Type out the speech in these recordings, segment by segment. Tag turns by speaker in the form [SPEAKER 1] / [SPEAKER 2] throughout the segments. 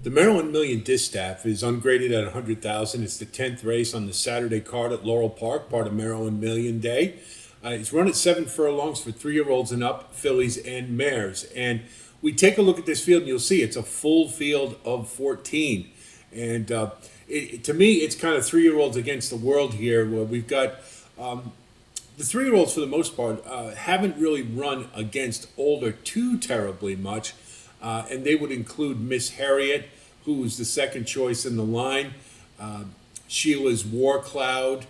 [SPEAKER 1] The Maryland Million Distaff is ungraded at 100,000. It's the 10th race on the Saturday card at Laurel Park, part of Maryland Million Day. It's run at 7 furlongs for 3-year-olds and up, fillies and mares. And we take a look at this field and you'll see it's a full field of 14. And to me, it's kind of 3-year-olds against the world here, where we've got the 3-year-olds for the most part haven't really run against older too terribly much. And they would include Miss Harriet, who was the second choice in the line, Sheila's War Cloud,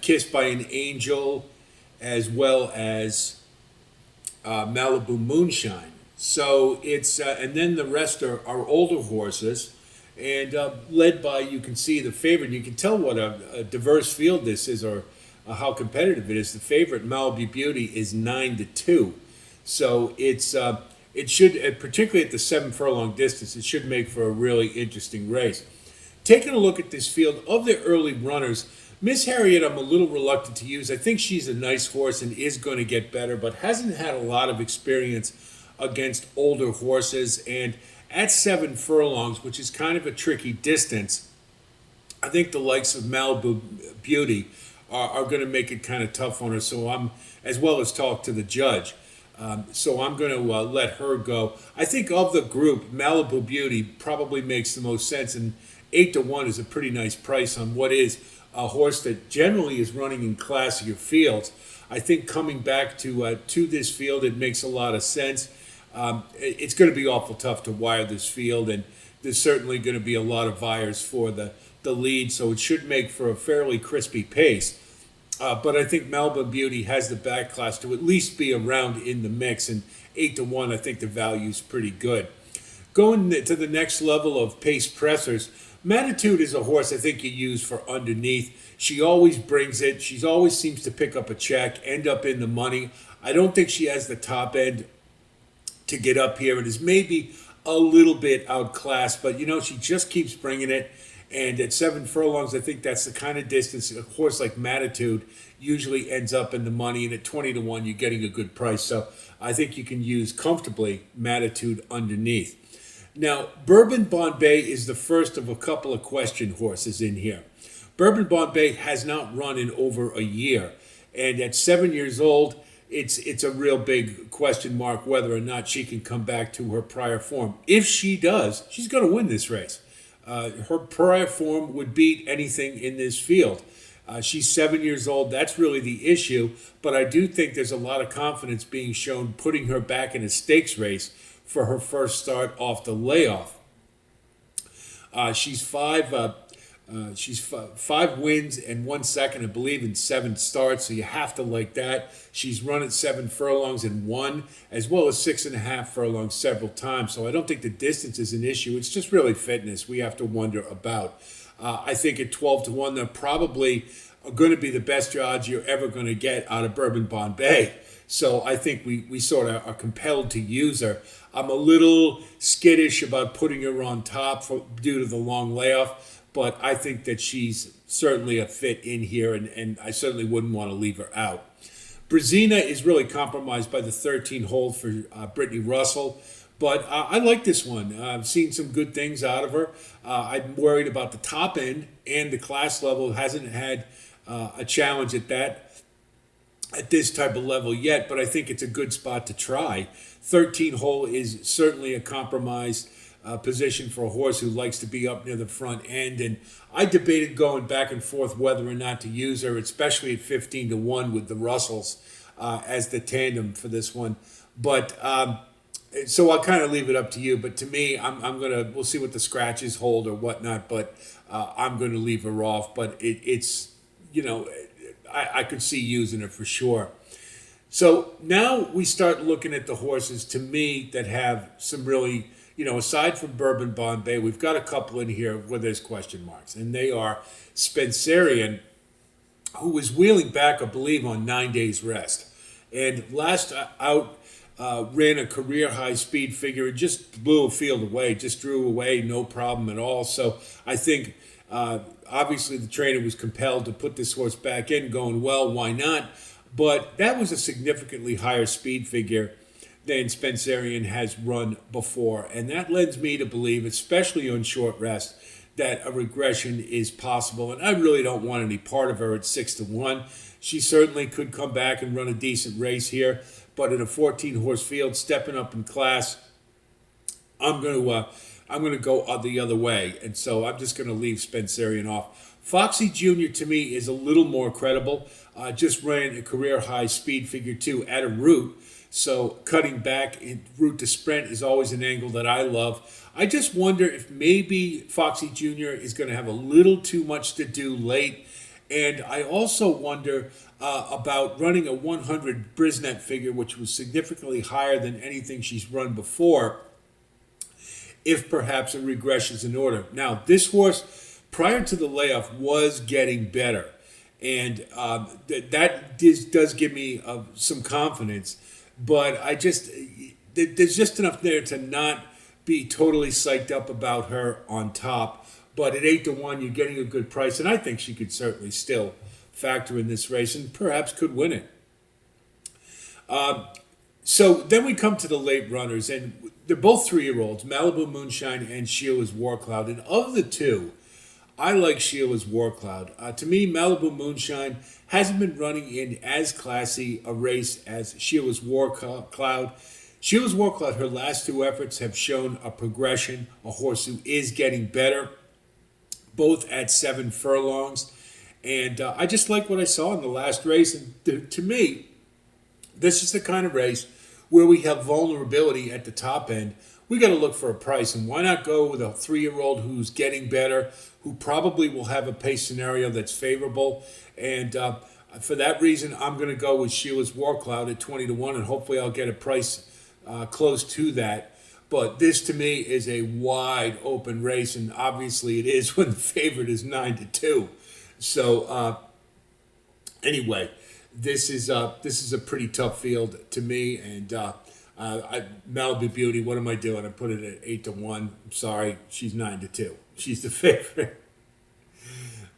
[SPEAKER 1] Kissed by an Angel, as well as Malibu Moonshine. So it's, and then the rest are older horses, and led by, you can see the favorite. You can tell what a diverse field this is, or how competitive it is. The favorite, Malibu Beauty, is 9-2. So it should, particularly at the 7 furlong distance, it should make for a really interesting race. Taking a look at this field, of the early runners, Miss Harriet I'm a little reluctant to use. I think she's a nice horse and is going to get better, but hasn't had a lot of experience against older horses. And at 7 furlongs, which is kind of a tricky distance, I think the likes of Malibu Beauty are going to make it kind of tough on her. So I'm, as well as talk to the judge. So I'm going to let her go. I think of the group, Malibu Beauty probably makes the most sense, and 8-1 is a pretty nice price on what is a horse that generally is running in classier fields. I think coming back to this field, it makes a lot of sense. It's going to be awful tough to wire this field, and there's certainly going to be a lot of vyers for the lead, so it should make for a fairly crispy pace. But I think Malibu Beauty has the back class to at least be around in the mix, and 8-1, I think the value is pretty good. Going to the next level of pace pressers, Matitude is a horse I think you use for underneath. She always brings it. She always seems to pick up a check, end up in the money. I don't think she has the top end to get up here. It is maybe a little bit outclassed, but she just keeps bringing it. And at 7 furlongs, I think that's the kind of distance a horse like Matitude usually ends up in the money. And at 20-1, you're getting a good price. So I think you can use comfortably Matitude underneath. Now, Bourbon Bombay is the first of a couple of question horses in here. Bourbon Bombay has not run in over a year. And at 7 years old, it's a real big question mark whether or not she can come back to her prior form. If she does, she's going to win this race. Her prior form would beat anything in this field. She's 7 years old. That's really the issue. But I do think there's a lot of confidence being shown putting her back in a stakes race for her first start off the layoff. She's five wins and 1 second, I believe, in 7 starts. So you have to like that. She's run at 7 furlongs and won, as well as 6.5 furlongs several times. So I don't think the distance is an issue. It's just really fitness we have to wonder about. I think at 12-1, they're probably going to be the best odds you're ever going to get out of Bourbon Bombay. So I think we sort of are compelled to use her. I'm a little skittish about putting her on top due to the long layoff, but I think that she's certainly a fit in here, and I certainly wouldn't want to leave her out. Brazina is really compromised by the 13 hole for Brittany Russell, but I like this one. I've seen some good things out of her. I'm worried about the top end, and the class level hasn't had a challenge at this type of level yet, but I think it's a good spot to try. 13 hole is certainly a compromised position for a horse who likes to be up near the front end, and I debated going back and forth whether or not to use her, especially at 15-1 with the Russells as the tandem for this one. But so I'll kind of leave it up to you. But to me, we'll see what the scratches hold or whatnot, but I'm going to leave her off. But it's I could see using her for sure. So now we start looking at the horses, to me, that have some really, aside from Bourbon Bombay, we've got a couple in here where there's question marks. And they are Spencerian, who was wheeling back, I believe, on 9 days rest. And last out, ran a career high speed figure and just blew a field away, just drew away, no problem at all. So I think obviously the trainer was compelled to put this horse back in, going, well, why not? But that was a significantly higher speed figure than Spencerian has run before. And that lends me to believe, especially on short rest, that a regression is possible. And I really don't want any part of her at 6-1. She certainly could come back and run a decent race here. But in a 14-horse field, stepping up in class, I'm going to go the other way, and so I'm just going to leave Spencerian off. Foxy Jr. to me is a little more credible. Just ran a career high speed figure 2 at a route, so cutting back in route to sprint is always an angle that I love. I just wonder if maybe Foxy Jr. is going to have a little too much to do late. And I also wonder about running a 100 Brisnet figure, which was significantly higher than anything she's run before, if perhaps a regression is in order. Now, this horse, prior to the layoff, was getting better. And that does give me some confidence. But there's just enough there to not be totally psyched up about her on top. But at 8-1, you're getting a good price. And I think she could certainly still factor in this race and perhaps could win it. So then we come to the late runners, and they're both 3-year-olds, Malibu Moonshine and Sheila's War Cloud. And of the two, I like Sheila's War Cloud. To me, Malibu Moonshine hasn't been running in as classy a race as Sheila's War Cloud. Sheila's War Cloud, her last 2 efforts have shown a progression, a horse who is getting better, both at 7 furlongs. And I just like what I saw in the last race. And to me, this is the kind of race where we have vulnerability at the top end. We got to look for a price, and why not go with a 3-year-old who's getting better, who probably will have a pace scenario that's favorable. And for that reason, I'm going to go with Sheila's War Cloud at 20-1, and hopefully I'll get a price close to that. But this, to me, is a wide open race, and obviously it is when the favorite is 9-2. So anyway, this is a pretty tough field to me, and Malibu Beauty. What am I doing? I put it at 8-1. I'm sorry, she's 9-2. She's the favorite.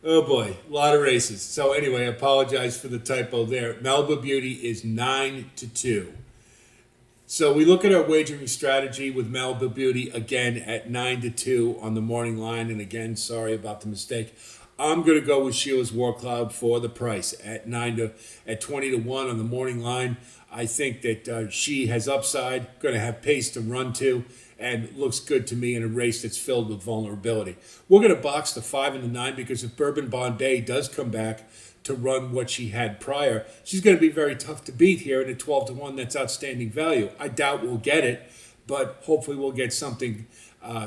[SPEAKER 1] Oh boy, a lot of races. So anyway, I apologize for the typo there. Malibu Beauty is 9-2. So we look at our wagering strategy with Malibu Beauty again at 9-2 on the morning line, and again, sorry about the mistake. I'm going to go with Sheila's War Cloud for the price at 20-1 on the morning line. I think that she has upside, going to have pace to run to, and looks good to me in a race that's filled with vulnerability. We're going to box the 5 and the 9 because if Bourbon Bombay does come back to run what she had prior, she's going to be very tough to beat here. And at 12-1, that's outstanding value. I doubt we'll get it, but hopefully we'll get something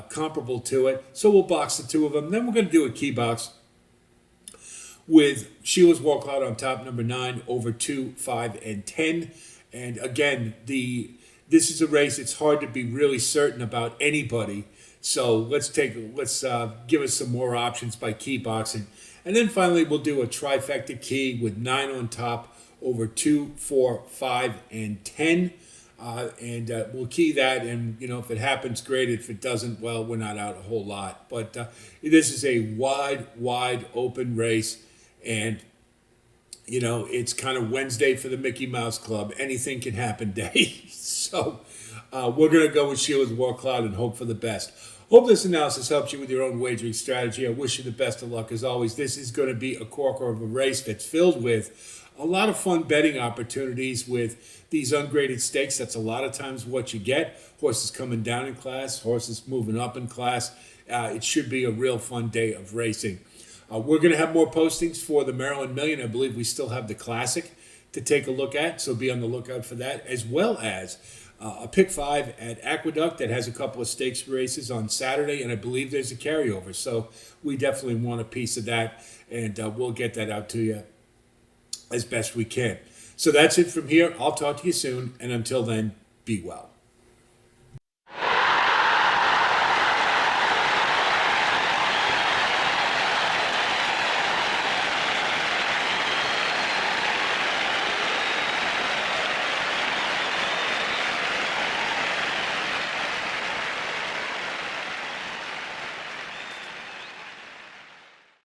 [SPEAKER 1] comparable to it. So we'll box the 2 of them. Then we're going to do a key box with Sheila's War Cloud on top, number 9, over 2, 5, and 10. And again, this is a race it's hard to be really certain about anybody. So let's give us some more options by key boxing. And then finally, we'll do a trifecta key with 9 on top, over 2, 4, 5, and 10. We'll key that, and if it happens, great. If it doesn't, well, we're not out a whole lot. But this is a wide open race, and it's kind of Wednesday for the Mickey Mouse Club. Anything can happen day. So we're going to go with Sheila's War Cloud and hope for the best. Hope this analysis helps you with your own wagering strategy. I wish you the best of luck as always. This is going to be a corker of a race that's filled with a lot of fun betting opportunities with these ungraded stakes. That's a lot of times what you get. Horses coming down in class, horses moving up in class. It should be a real fun day of racing. We're going to have more postings for the Maryland Million. I believe we still have the Classic to take a look at, so be on the lookout for that, as well as a pick 5 at Aqueduct that has a couple of stakes races on Saturday, and I believe there's a carryover. So we definitely want a piece of that, and we'll get that out to you as best we can. So that's it from here. I'll talk to you soon, and until then, be well.